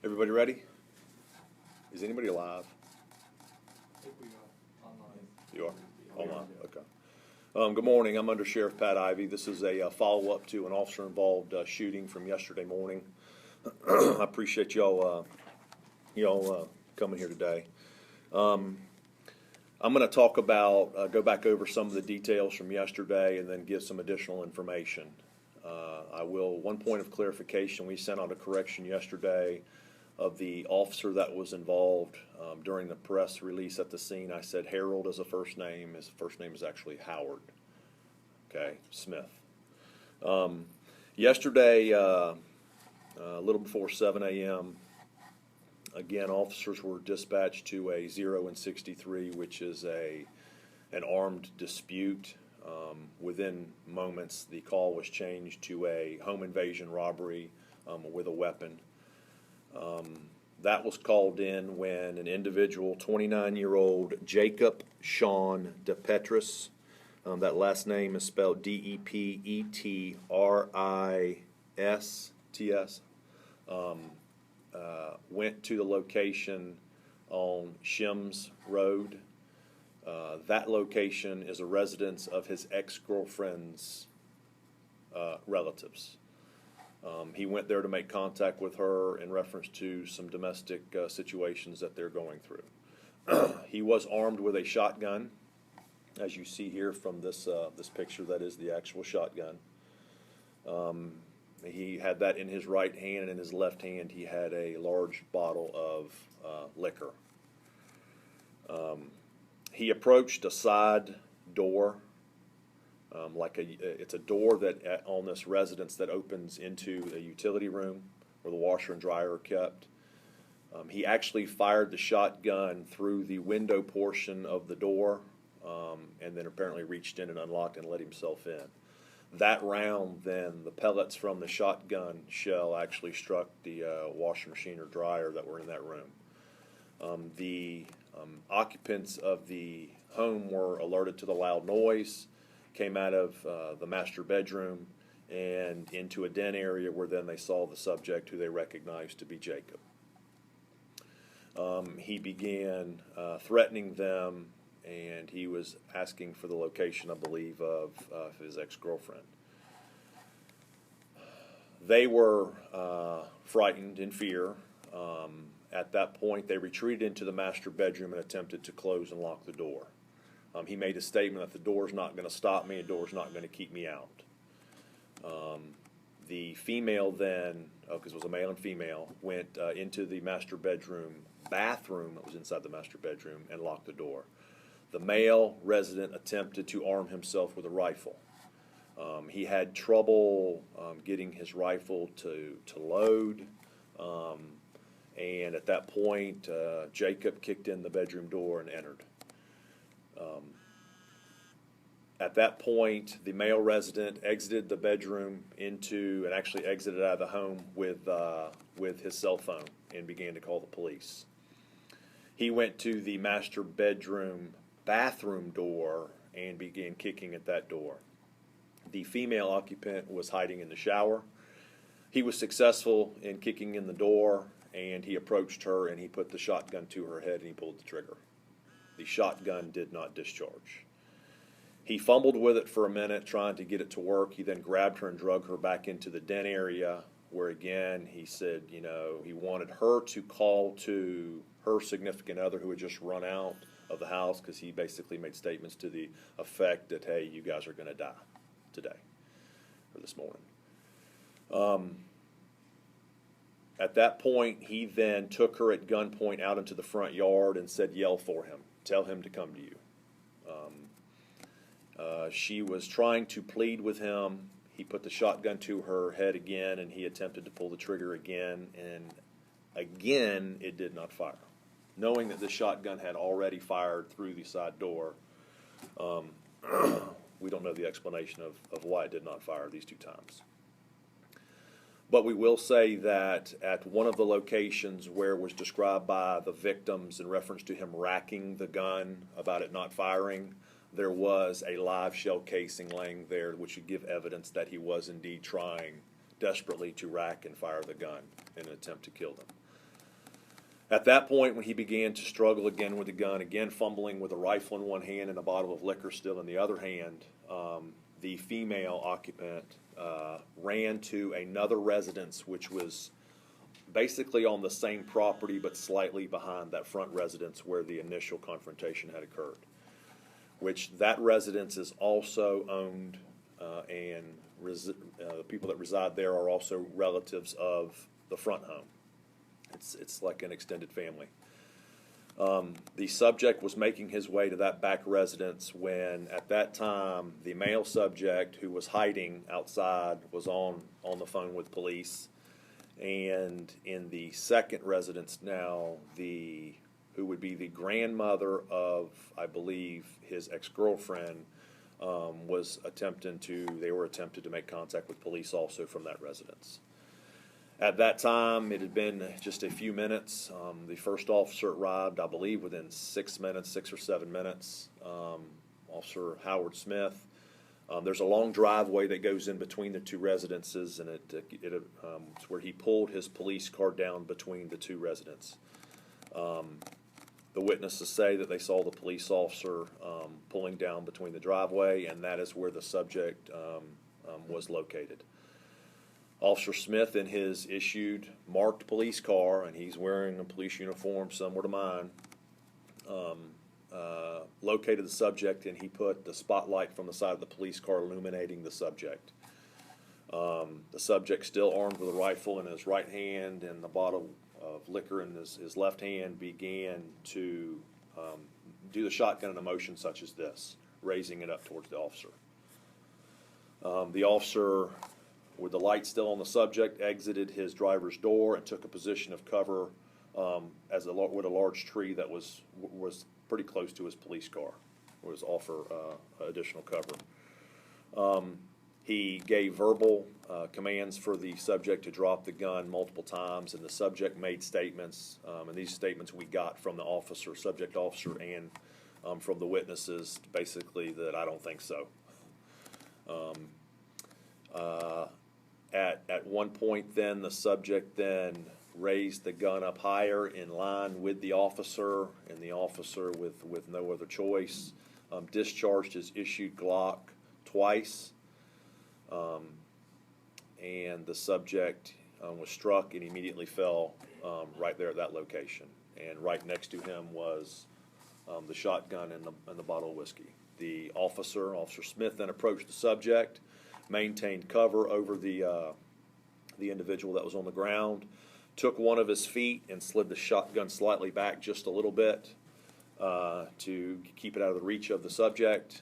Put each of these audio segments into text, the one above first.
Everybody ready? Is anybody alive? I think we are online. You are? Online, okay. Good morning. I'm Undersheriff Ivey. This is a follow-up to an officer-involved shooting from yesterday morning. I appreciate y'all coming here today. I'm going to talk about, go back over some of the details from yesterday and then give some additional information. One point of clarification, we sent out a correction yesterday of the officer that was involved during the press release at the scene. I said Harold as a first name. His first name is actually Howard. Okay, Smith. Yesterday, a little before 7 a.m., again, officers were dispatched to a 0 and 63, which is an armed dispute. Within moments, the call was changed to a home invasion robbery with a weapon. That was called in when an individual, 29-year-old Jacob Sean DePetris, that last name is spelled D-E-P-E-T-R-I-S-T-S, went to the location on Shims Road. That location is a residence of his ex-girlfriend's relatives. He went there to make contact with her in reference to some domestic situations that they're going through. He was armed with a shotgun, as you see here from this picture. That is the actual shotgun. He had that in his right hand, and in his left hand he had a large bottle of liquor. He approached a side door. It's a door that on this residence that opens into a utility room where the washer and dryer are kept. He actually fired the shotgun through the window portion of the door, and then apparently reached in and unlocked and let himself in. That round, then, the pellets from the shotgun shell actually struck the washer machine or dryer that were in that room. The occupants of the home were alerted to the loud noise, came out of the master bedroom and into a den area where then they saw the subject, who they recognized to be Jacob. He began threatening them, and he was asking for the location, I believe, of his ex-girlfriend. They were frightened, in fear. At that point, they retreated into the master bedroom and attempted to close and lock the door. He made a statement that the door's not going to stop me, the door's not going to keep me out. The female then, because it was a male and female, went into the master bedroom bathroom that was inside the master bedroom and locked the door. The male resident attempted to arm himself with a rifle. He had trouble getting his rifle to load, and at that point, Jacob kicked in the bedroom door and entered. At that point, the male resident exited the bedroom and actually exited out of the home with his cell phone and began to call the police. He went to the master bedroom bathroom door and began kicking at that door. The female occupant was hiding in the shower. He was successful in kicking in the door, and he approached her and he put the shotgun to her head and he pulled the trigger. The shotgun did not discharge. He fumbled with it for a minute, trying to get it to work. He then grabbed her and drug her back into the den area, where again he said, he wanted her to call to her significant other who had just run out of the house, because he basically made statements to the effect that, hey, you guys are going to die today or this morning. At that point, he then took her at gunpoint out into the front yard and said, yell for him, tell him to come to you. She was trying to plead with him. He put the shotgun to her head again, and he attempted to pull the trigger again, and again it did not fire. Knowing that the shotgun had already fired through the side door, we don't know the explanation of why it did not fire these two times. But we will say that at one of the locations where it was described by the victims in reference to him racking the gun about it not firing, there was a live shell casing laying there, which would give evidence that he was indeed trying desperately to rack and fire the gun in an attempt to kill them. At that point, when he began to struggle again with the gun, again fumbling with a rifle in one hand and a bottle of liquor still in the other hand, the female occupant ran to another residence, which was basically on the same property but slightly behind that front residence where the initial confrontation had occurred, which that residence is also owned and the people that reside there are also relatives of the front home. It's like an extended family. The subject was making his way to that back residence when, at that time, the male subject who was hiding outside was on the phone with police. And in the second residence now, who would be the grandmother of, I believe, his ex-girlfriend, they were attempted to make contact with police also from that residence. At that time, it had been just a few minutes. The first officer arrived, I believe, within 6 minutes, 6 or 7 minutes. Officer Howard Smith. There's a long driveway that goes in between the two residences, and it's where he pulled his police car down between the two residences. The witnesses say that they saw the police officer pulling down between the driveway, and that is where the subject was located. Officer Smith, in his issued marked police car, and he's wearing a police uniform similar to mine, located the subject, and he put the spotlight from the side of the police car illuminating the subject. The subject, still armed with a rifle in his right hand and the bottle of liquor in his left hand, began to do the shotgun in a motion such as this, raising it up towards the officer. The officer, with the light still on the subject, exited his driver's door and took a position of cover with a large tree that was pretty close to his police car. Was offer additional cover. He gave verbal commands for the subject to drop the gun multiple times, and the subject made statements, and these statements we got from the subject officer, and from the witnesses, basically that I don't think so. At one point then, the subject then raised the gun up higher in line with the officer, and the officer, with no other choice, discharged his issued Glock twice, and the subject was struck and immediately fell right there at that location. And right next to him was the shotgun and the bottle of whiskey. The Officer Smith, then approached the subject, maintained cover over the individual that was on the ground, took one of his feet and slid the shotgun slightly back just a little bit to keep it out of the reach of the subject.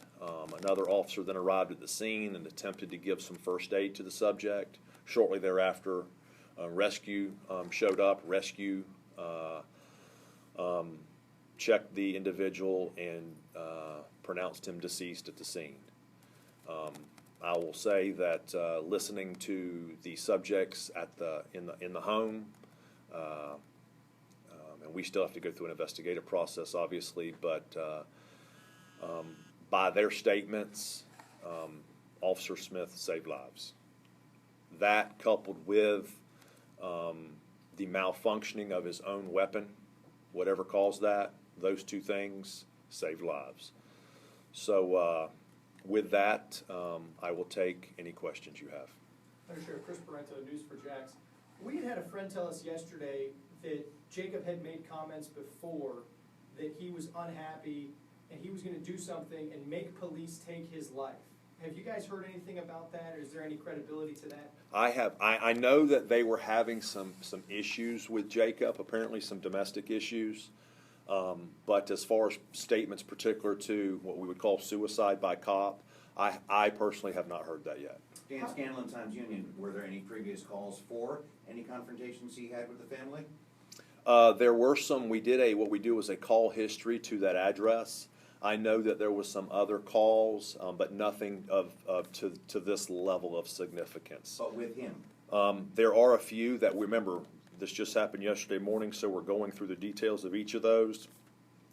Another officer then arrived at the scene and attempted to give some first aid to the subject. Shortly thereafter, rescue showed up. Rescue checked the individual and pronounced him deceased at the scene. I will say that listening to the subjects in the home, and we still have to go through an investigative process, obviously, but by their statements, Officer Smith saved lives. That, coupled with the malfunctioning of his own weapon, whatever caused that, those two things saved lives. So with that, I will take any questions you have. Undersheriff Chris Parento, News for Jax. We had a friend tell us yesterday that Jacob had made comments before that he was unhappy and he was going to do something and make police take his life. Have you guys heard anything about that, or is there any credibility to that? I have. I know that they were having some issues with Jacob, apparently some domestic issues. But as far as statements particular to what we would call suicide by cop, I personally have not heard that yet. Dan Scanlon, Times-Union, were there any previous calls for any confrontations he had with the family? There were some. What we do is a call history to that address. I know that there was some other calls, but nothing to this level of significance. But with him? There are a few that we remember. This just happened yesterday morning, so we're going through the details of each of those.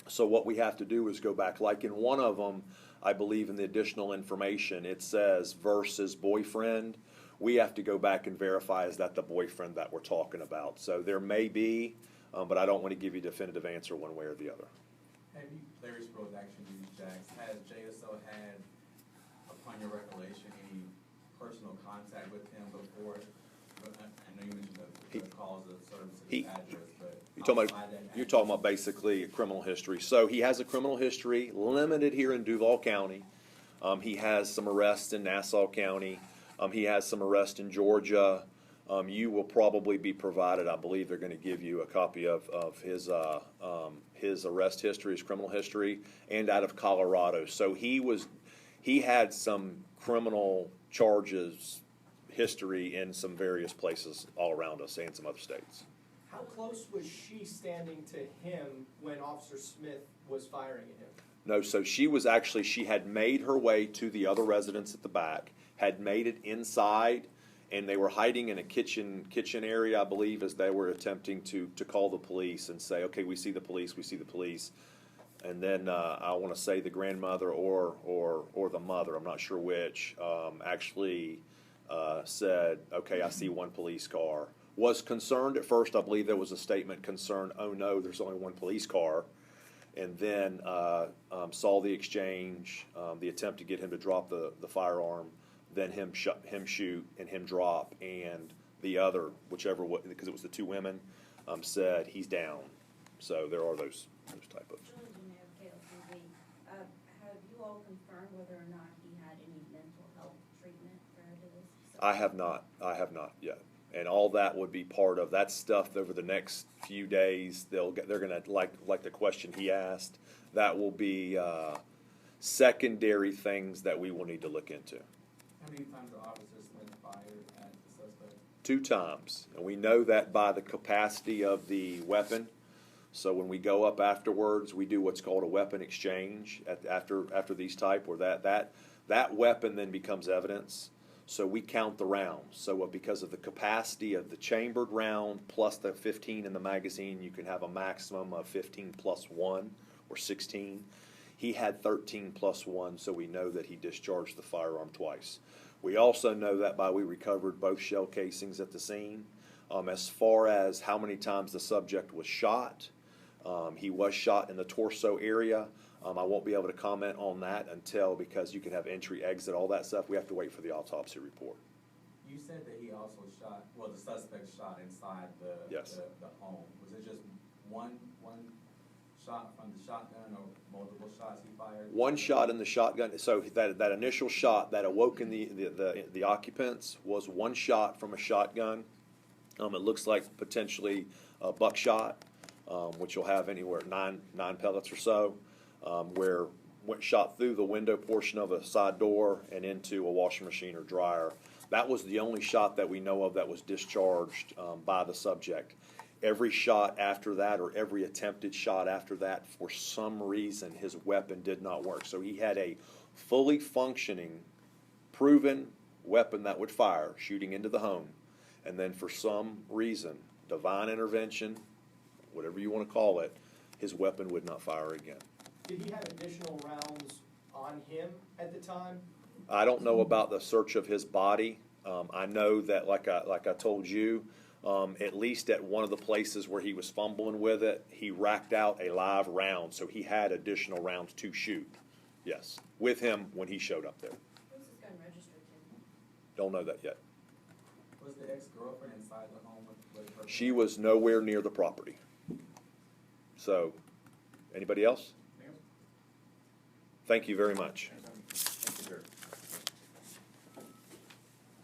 So what we have to do is go back. Like in one of them, I believe in the additional information, it says versus boyfriend. We have to go back and verify, is that the boyfriend that we're talking about? So there may be but I don't want to give you a definitive answer one way or the other. Have you, Larry Sproles actually used Jax, has JSO had, upon your recollection, any personal contact with him before? I know you mentioned the calls of service of his address, but You're talking about basically a criminal history. So he has a criminal history, limited here in Duval County. He has some arrests in Nassau County. He has some arrests in Georgia. You will probably be provided, I believe they're going to give you a copy of his arrest history, his criminal history, and out of Colorado. So he had some criminal charges history in some various places all around us and some other states. How close was she standing to him when Officer Smith was firing at him? No, so she had made her way to the other residents at the back, had made it inside, and they were hiding in a kitchen area, I believe, as they were attempting to call the police and say, okay, we see the police. And then I want to say the grandmother or the mother, I'm not sure which, actually said, okay, I see one police car. Was concerned at first. I believe there was a statement concerned, oh no, there's only one police car. And then saw the exchange, the attempt to get him to drop the firearm, then him shoot and him drop, and the other, whichever, because it was the two women, said he's down. So there are those type of. Have you all confirmed whether or not he had any mental health treatment prior to this? I have not yet. And all that would be part of that stuff over the next few days. They're going to, like the question he asked, that will be secondary things that we will need to look into. How many times the officer Smith fired at the suspect? 2 times. And we know that by the capacity of the weapon. So when we go up afterwards, we do what's called a weapon exchange after these type, where that weapon then becomes evidence. So we count the rounds. So because of the capacity of the chambered round plus the 15 in the magazine, you can have a maximum of 15 plus 1 or 16. He had 13 plus 1, so we know that he discharged the firearm twice. We also know that we recovered both shell casings at the scene. As far as how many times the subject was shot, he was shot in the torso area. I won't be able to comment on that because you can have entry, exit, all that stuff. We have to wait for the autopsy report. You said that he also shot, the suspect shot inside the home. Was it just one shot from the shotgun or multiple shots he fired? One shot in the shotgun. So that initial shot that awoke in the occupants was one shot from a shotgun. It looks like potentially a buckshot, which will have anywhere 9 pellets or so. Where went shot through the window portion of a side door and into a washing machine or dryer. That was the only shot that we know of that was discharged by the subject. Every shot after that, or every attempted shot after that, for some reason his weapon did not work. So he had a fully functioning, proven weapon that would fire, shooting into the home. And then for some reason, divine intervention, whatever you want to call it, his weapon would not fire again. Did he have additional rounds on him at the time? I don't know about the search of his body. I know that, like I told you, at least at one of the places where he was fumbling with it, he racked out a live round, so he had additional rounds to shoot. Yes, with him when he showed up there. Who's this gun registered to? Don't know that yet. Was the ex-girlfriend inside the home with her? She was nowhere near the property. So, anybody else? Thank you very much.